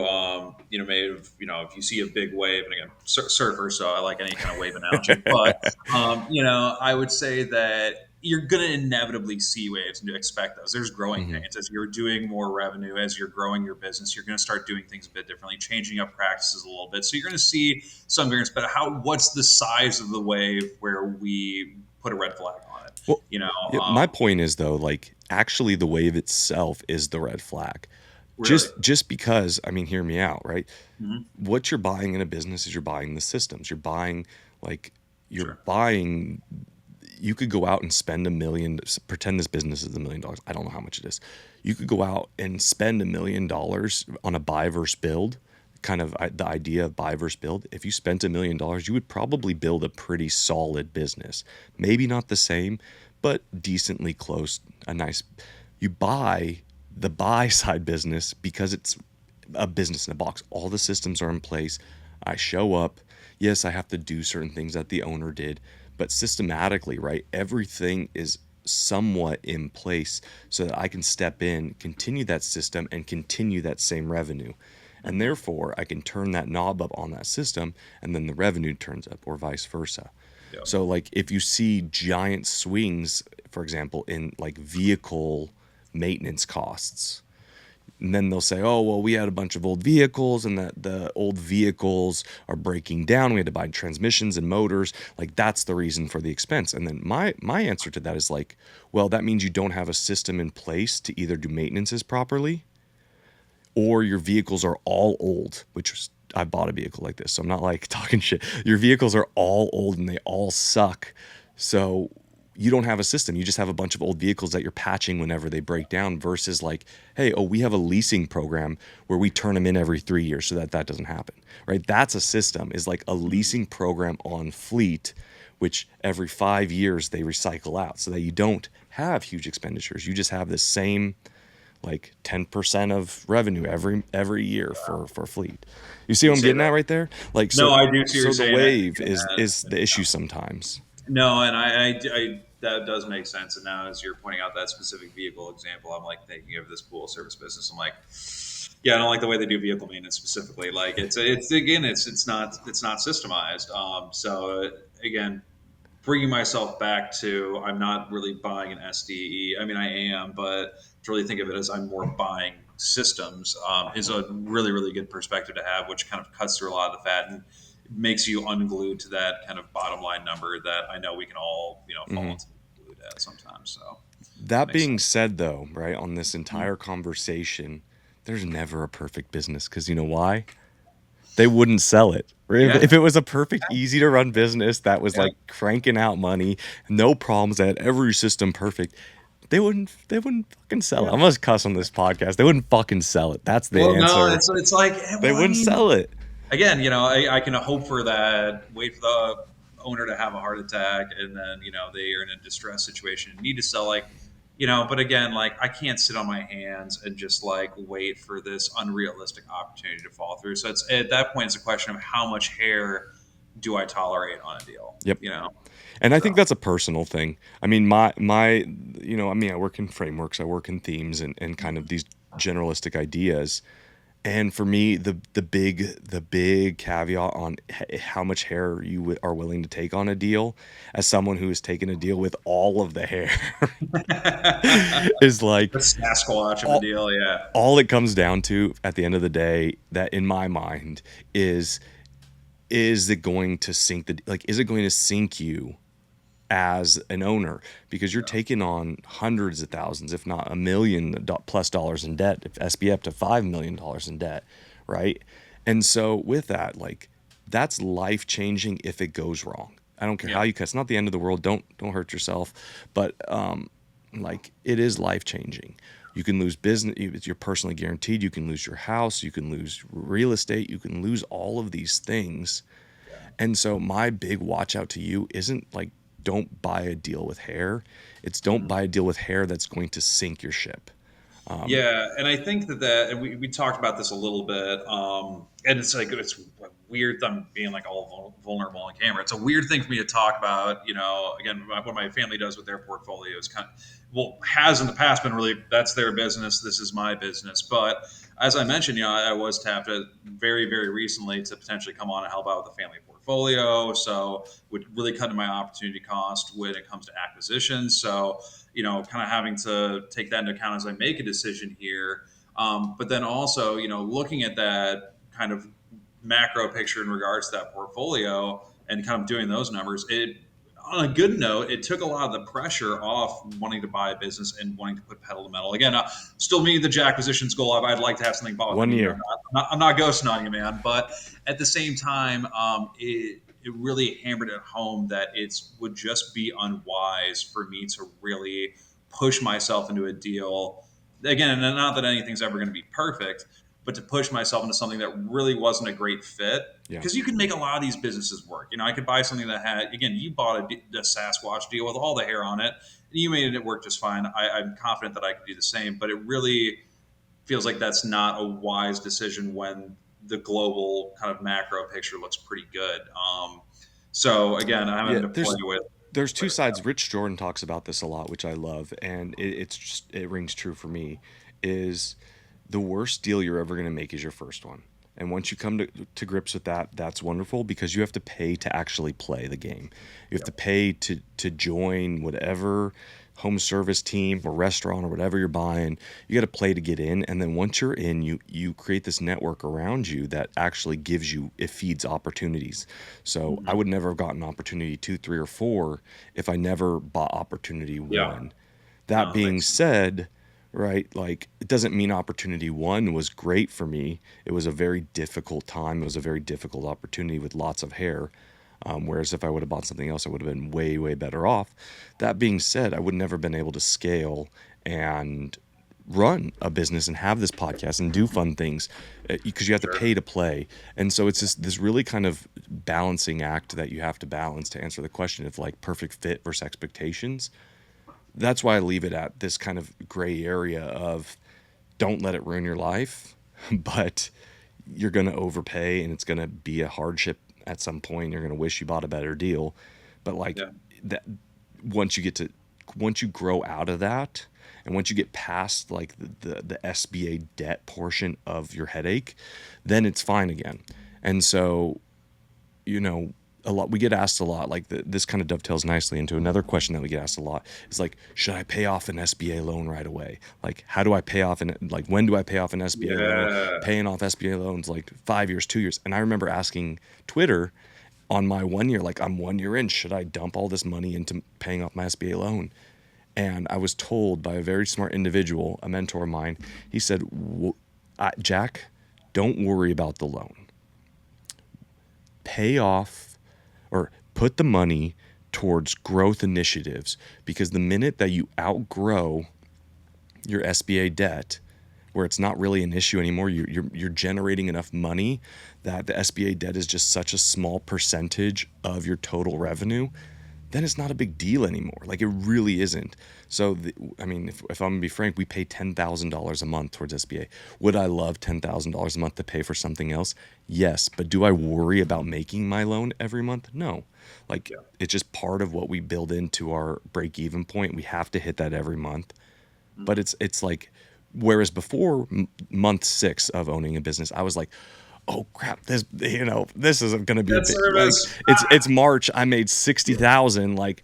made of, if you see a big wave, and again, surfer, so I like any kind of wave analogy. But I would say that you're going to inevitably see waves and to expect those. There's growing Hmm. pains as you're doing more revenue, as you're growing your business. You're going to start doing things a bit differently, changing up practices a little bit. So you're going to see some variance. But what's the size of the wave where we put a red flag on it? Well, You know, yeah, my point is though, like actually the wave itself is the red flag. really. Just because, I mean, hear me out, right? Hmm. What you're buying in a business is you're buying the systems. Like you're Sure. buying you could go out and spend pretend this business is $1 million. I don't know how much it is. You could go out and spend $1 million on a buy versus build, kind of the idea of buy versus build. If you spent $1 million, you would probably build a pretty solid business. Maybe not the same, but decently close. You buy the buy side business because it's a business in a box. All the systems are in place. I show up. Yes, I have to do certain things that the owner did, but systematically, right? Everything is somewhat in place so that I can step in, continue that system, and continue that same revenue. And Hmm. therefore, I can turn that knob up on that system, and then the revenue turns up, or vice versa. Yeah. So, like, if you see giant swings, for example, in like vehicle maintenance costs, and then they'll say, "Oh, well, we had a bunch of old vehicles, and that the old vehicles are breaking down. We had to buy transmissions and motors. Like that's the reason for the expense." And then my answer to that is like, "Well, that means you don't have a system in place to either do maintenances properly, or your vehicles are all old." I bought a vehicle like this, so I'm not like talking shit. Your vehicles are all old and they all suck. So you don't have a system. You just have a bunch of old vehicles that you're patching whenever they break down versus like, hey, oh, we have a leasing program where we turn them in every 3 years so that doesn't happen, right? That's a system, is like a leasing program on fleet, which every 5 years they recycle out so that you don't have huge expenditures. You just have the same like 10% of revenue every year for fleet. You see You what I'm say getting at that. right there? Like No, so I do see what you're the saying. wave And is the issue sometimes. no, and that does make sense. And now, as you're pointing out that specific vehicle example, I'm like thinking of this pool service business. I'm like, yeah, I don't like the way they do vehicle maintenance specifically. Like it's again, it's not systemized. So again, bringing myself back to I'm not really buying an SDE. I mean, I am, but to really think of it as I'm more buying systems is a really, really good perspective to have, which kind of cuts through a lot of the fat and makes you unglued to that kind of bottom line number that I know we can all, fall Hmm. into glued at sometimes. So That makes being sense. said, though, right, on this Mhm. entire conversation, there's never a perfect business because you know why? They wouldn't sell it. If Yeah. it was a perfect, easy to run business that was Yeah. like cranking out money, no problems, that had every system perfect, they wouldn't fucking sell it. Yeah. I'm gonna cuss on this podcast. They wouldn't fucking sell it. That's the Well, no, answer. it's like, They well, I wouldn't mean, sell it. again, I can hope for that, wait for the owner to have a heart attack, and then, they are in a distress situation and need to sell, like, but again, like, I can't sit on my hands and just like wait for this unrealistic opportunity to fall through. So it's at that point, it's a question of how much hair do I tolerate on a deal, Yep. you know? And I think So, that's a personal thing. I mean, I work in frameworks, I work in themes and kind of these generalistic ideas. And for me, the big caveat on how much hair you are willing to take on a deal, as someone who has taken a deal with all of the hair, the is like Sasquatch of a all deal, yeah. all it comes down to at the end of the day, that in my mind is is it going to is it going to sink you as an owner, because you're Yeah. taking on hundreds of thousands, if not $1 million+ in debt, if SB up to $5 million in debt, right? And so with that, like that's life changing if it goes wrong. I don't care how Yeah. you cut. It's not the end of the world. Don't hurt yourself, but like it is life changing. You can lose business. You're personally guaranteed. You can lose your house. You can lose real estate. You can lose all of these things. Yeah. And so my big watch out to you isn't like don't buy a deal with hair. It's don't Mhm. buy a deal with hair that's going to sink your ship. Yeah, and I think and we talked about this a little bit, and it's like it's weird. I'm being like all vulnerable on camera. It's a weird thing for me to talk about. Again, what my family does with their portfolio is has in the past been really that's their business. This is my business. But as I mentioned, I was tapped very very recently to potentially come on and help out with the family portfolio. So would really cut into my opportunity cost when it comes to acquisitions. So kind of having to take that into account as I make a decision here. But then also, looking at that kind of macro picture in regards to that portfolio and kind of doing those numbers, on a good note, it took a lot of the pressure off wanting to buy a business and wanting to put pedal to metal. Again, still meeting the Jackquisitions goal. I'd like to have something bought within One a year. year. I'm not ghosting on you, man. But at the same time, it really hammered it home that it would just be unwise for me to really push myself into a deal. Again, and not that anything's ever going to be perfect, but to push myself into something that really wasn't a great fit. Yeah. Because you can make a lot of these businesses work. I could buy something that had, again, you bought a Sasquatch deal with all the hair on it, and you made it work just fine. I'm confident that I could do the same, but it really feels like that's not a wise decision when the global kind of macro picture looks pretty good. So again, I'm Yeah. having to play There's two with sides. Rich Jordan talks about this a lot, which I love, and it rings true for me. Is the worst deal you're ever going to make is your first one. And once you come to grips with that, that's wonderful because you have to pay to actually play the game. You have to pay to join whatever home service team or restaurant or whatever you're buying. You got to play to get in. And then once you're in, you create this network around you that actually it feeds opportunities. So I Mhm. would never have gotten opportunity 2, 3, or 4 if I never bought opportunity Yeah, 1. That no, it being makes sense. said, right, like it doesn't mean opportunity 1 was great for me. It was a very difficult time. It was a very difficult opportunity with lots of hair. Whereas if I would have bought something else, I would have been way, way better off. That being said, I would never been able to scale and run a business and have this podcast and do fun things because you have to Sure. pay to play. And so it's this really kind of balancing act that you have to balance to answer the question of like perfect fit versus expectations. That's why I leave it at this kind of gray area of don't let it ruin your life, but you're going to overpay and it's going to be a hardship at some point. You're going to wish you bought a better deal. But like Yeah. that, once you grow out of that and once you get past like the SBA debt portion of your headache, then it's fine again. And so, you know, we get asked a lot, like this kind of dovetails nicely into another question that we get asked a lot is like, should I pay off an SBA loan right away? Like, how do I pay off when do I pay off an SBA loan? Yeah. Paying off SBA loans like 5 years, 2 years. And I remember asking Twitter on my 1 year, like I'm 1 year in, should I dump all this money into paying off my SBA loan? And I was told by a very smart individual, a mentor of mine, he said, Jack, don't worry about the loan. Pay off or put the money towards growth initiatives because the minute that you outgrow your SBA debt, where it's not really an issue anymore, you're generating enough money that the SBA debt is just such a small percentage of your total revenue, then it's not a big deal anymore. Like it really isn't. So, I mean, if I'm gonna be frank, we pay $10,000 a month towards SBA. Would I love $10,000 a month to pay for something else? Yes. But do I worry about making my loan every month? No. Like Yeah. it's just part of what we build into our break even point. We have to hit that every month. But it's like, whereas before month 6 of owning a business, I was like, oh crap, this isn't going to be a Debt bit like service. it's March. I made 60,000, like,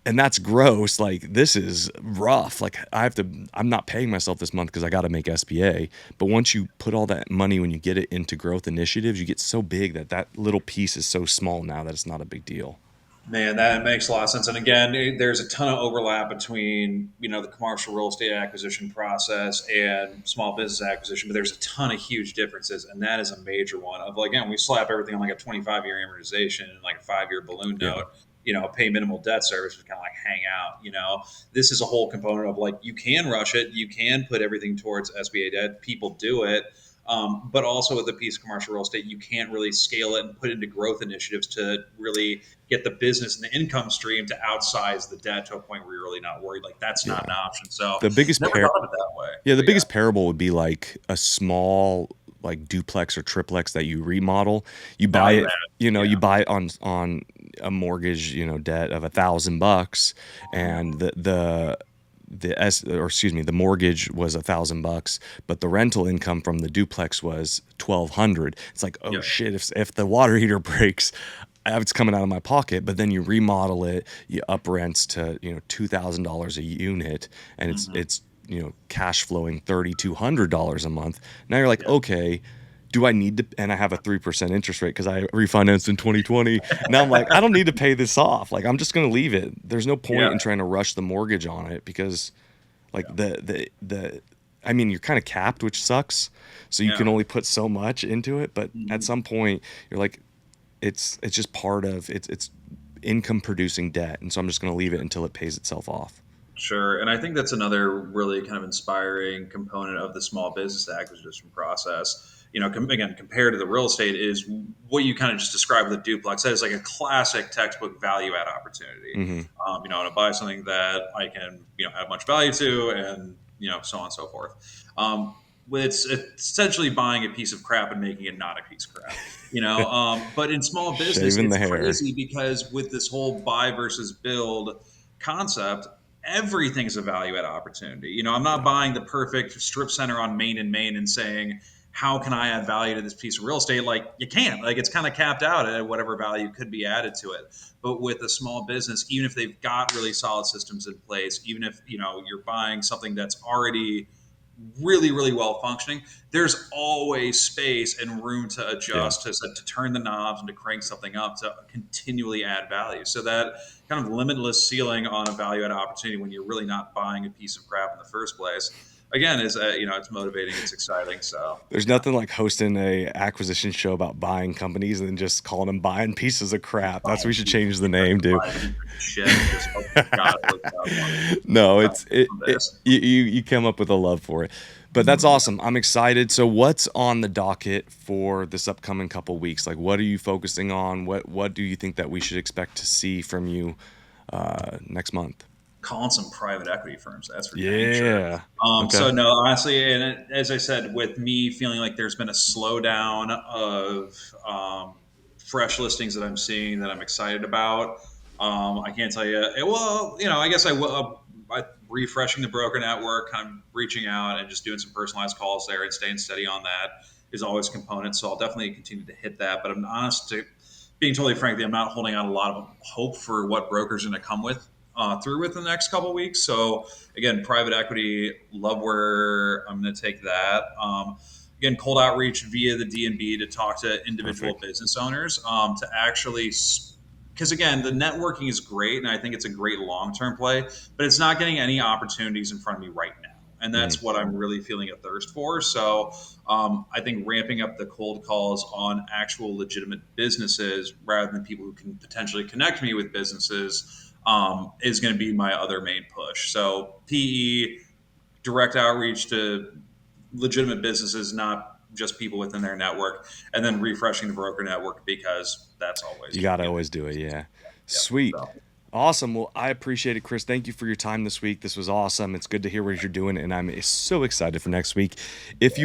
and that's gross. Like this is rough. Like I'm not paying myself this month because I got to make SBA. But once you put all that money, when you get it into growth initiatives, you get so big that little piece is so small now that it's not a big deal. Man, that makes a lot of sense. And again, there's a ton of overlap between the commercial real estate acquisition process and small business acquisition, but there's a ton of huge differences, and that is a major one. Of like, again, we slap everything on like a 25-year amortization and like a 5-year balloon Yeah. note. Pay minimal debt service, but kind of like hang out. This is a whole component of like you can rush it, you can put everything towards SBA debt. People do it. But also with a piece of commercial real estate, you can't really scale it and put into growth initiatives to really get the business and the income stream to outsize the debt to a point where you're really not worried. Like that's not Yeah. an option. So The biggest never pair thought of it that way. Yeah, the But yeah, biggest parable would be like a small like duplex or triplex that you remodel. You buy value it, add. you Yeah. buy it on a mortgage, debt of $1,000, and the mortgage was $1,000, but the rental income from the duplex was 1,200. It's like, oh Yep. shit, if the water heater breaks, it's coming out of my pocket. But then you remodel it, you up rents to $2,000 a unit, and Hmm. it's cash flowing $3,200 a month. Now you're like, Yeah. okay, do I need to? And I have a 3% interest rate because I refinanced in 2020. Now I'm like, I don't need to pay this off. Like, I'm just gonna leave it. There's no point Yeah. in trying to rush the mortgage on it because, like, Yeah. I mean, you're kind of capped, which sucks. So you can Yeah. only put so much into it. But at Mhm. some point, you're like, it's just part of it's income producing debt, and so I'm just gonna leave it until it pays itself off. Sure. And I think that's another really kind of inspiring component of the small business acquisition process. Again, compared to the real estate, is what you kind of just described with the duplex. That is like a classic textbook value add opportunity. Hmm. To buy something that I can, add much value to, and so on and so forth. It's essentially buying a piece of crap and making it not a piece of crap. But in small business, Shaving it's the hair. crazy because with this whole buy versus build concept, everything's a value add opportunity. I'm not Yeah. buying the perfect strip center on Main and Main and saying, how can I add value to this piece of real estate? Like, you can't. Like, it's kind of capped out at whatever value could be added to it. But with a small business, even if they've got really solid systems in place, even if you're buying something that's already really, really well functioning, there's always space and room to Yeah. adjust, to turn the knobs and to crank something up to continually add value. So that kind of limitless ceiling on a value add opportunity when you're really not buying a piece of crap in the first place, again, is it's motivating, it's exciting. So There's yeah. nothing like hosting a acquisition show about buying companies and then just calling them buying pieces of crap. That's what we Buying should pieces change the of crap, name to. buying pieces of shit, and just hope to God it works out No, one of this. you come up with a love for it. But that's awesome. I'm excited. So what's on the docket for this upcoming couple weeks? Like, what are you focusing on? What do you think that we should expect to see from you next month? Calling some private equity firms. That's for dang sure. Yeah. Okay. So no, honestly, and as I said, with me feeling like there's been a slowdown of fresh listings that I'm seeing that I'm excited about. I can't tell you. Well, I guess I will. Refreshing the broker network, kind of reaching out and just doing some personalized calls there and staying steady on that is always a component. So I'll definitely continue to hit that. But I'm honest to being totally frank, I'm not holding out a lot of hope for what brokers are going to come with through with in the next couple of weeks. So again, private equity, love where I'm going to take that. Again, cold outreach via the DNB to talk to individual Perfect. business owners to actually, because again, the networking is great and I think it's a great long-term play, but it's not getting any opportunities in front of me right now. And Hmm. that's what I'm really feeling a thirst for. So I think ramping up the cold calls on actual legitimate businesses rather than people who can potentially connect me with businesses is going to be my other main push. So PE, direct outreach to legitimate businesses, not just people within their network, and then refreshing the broker network because that's always You going to got to be a always big do it. piece. Yeah. Yeah. Sweet. So Awesome. Well, I appreciate it, Chris. Thank you for your time this week. This was awesome. It's good to hear what you're doing, and I'm so excited for next week. If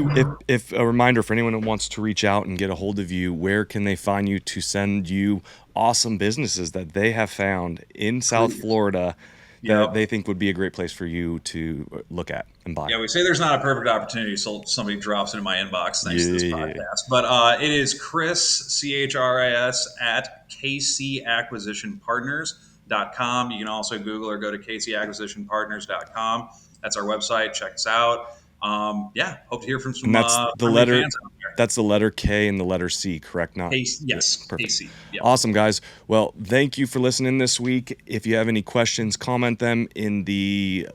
a reminder for anyone who wants to reach out and get a hold of you, where can they find you to send you awesome businesses that they have found in South please. Florida that Yep. they think would be a great place for you to look at and buy? Yeah, we say there's not a perfect opportunity, so somebody drops into my inbox thanks to this Yeah. podcast. But it is Chris at kcacquisitionpartners.com. You can also Google or go to kcacquisitionpartners.com. That's our website. Check us out. Yeah, hope to hear from And some that's the friendly letter fans out there. that's the letter K and the letter C, correct? Not yeah, Yes, perfect. KC. Yep. Awesome, guys. Well, thank you for listening this week. If you have any questions, comment them in the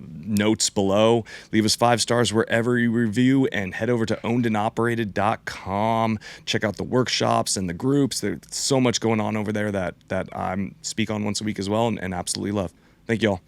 notes below. Leave us 5 stars wherever you review, and head over to ownedandoperated.com. Check out the workshops and the groups. There's so much going on over there that I speak on once a week as well, and absolutely love. Thank you all.